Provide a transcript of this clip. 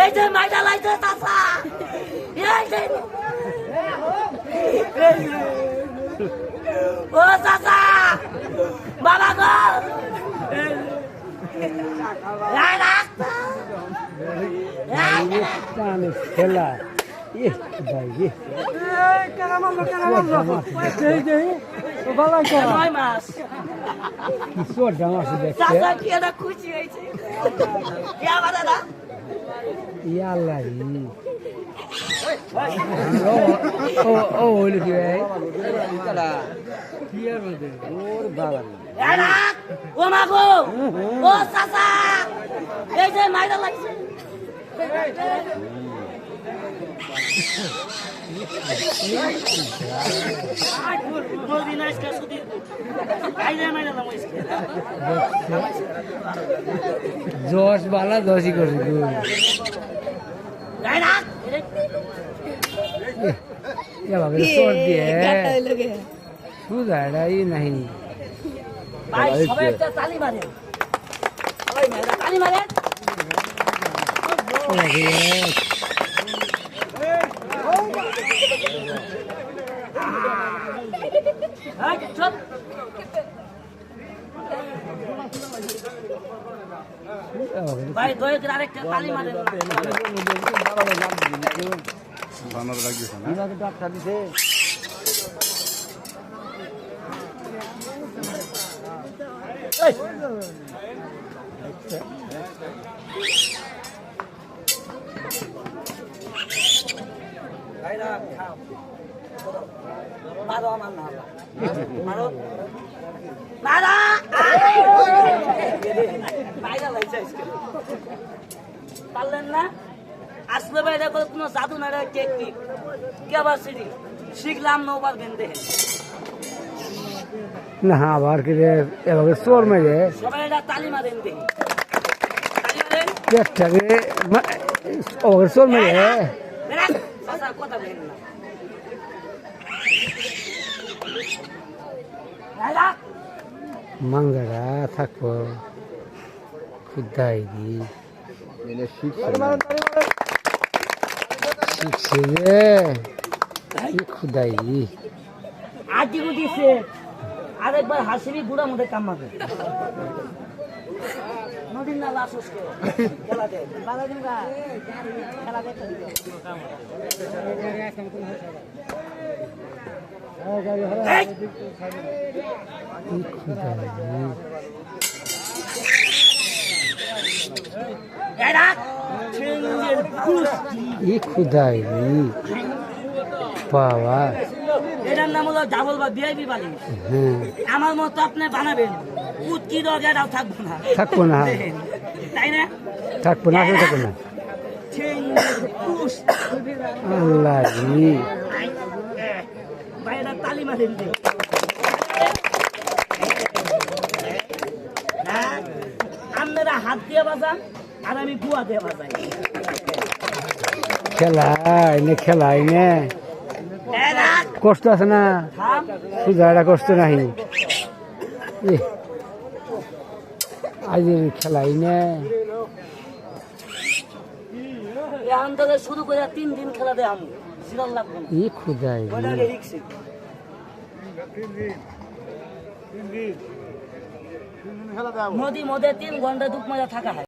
এই যে মাইটা লাইছে চাচা এই যে ও চাচা বাবা গো খেলা খুশি হয়েছে ও মা গো ও চাচা এই যে মাইটা লাগছে জশ বালা জশই করছে সুজাড়াই নাহি তালি মারে তালি মারে ভাই দয়া করে আরেকটা তালি মারে বানার লাগিয়েছে না ডাক্তার দিছে মারো আমার না মারো মারা বাইরে লাইছে পারলেন না আসলে বাইরে কোনো জাদু না টেকনিক ক্যাপাসিটি শিখলাম নৌবার গেন্দে না আবার কি রে এভাবে চোর মেরে সবাই এটা তালি মারেন দেখি পেটটাকে ওভাবে চোর মেরে কথা বলেন না মাঙ্গারা থাকবো খুদাই দি শিখছে রে খুদাই দি আটি গুটিছে আরেকবার হাসিবি বুড়া মধ্যে কামাবে নদীর না লাশ খেলা দে খেলা দে খুদাই বাবা এটার নাম হলো ডাবল বা ভিআইপি বালি আমার মতো আপনি বানাবেন কুচকি রগেটাও থাকবো না তাই না থাকবো না আসলে থাকবো না আল্লাহ বাইরে তালি মারেন আপনারা হাত দিয়ে বাজান আর আমি বুয়া দিয়ে বাজাই খেলাই নে কষ্ট আছে না সুজাটা কষ্ট নাহি আজ খেলাই নে এখন থেকে শুরু করে 3 দিন খেলা দেয় আমি সিরাল লাগবে ই খুদাই নদী মধ্যে 3 ঘন্টা ডুব মজা থাকা হয়।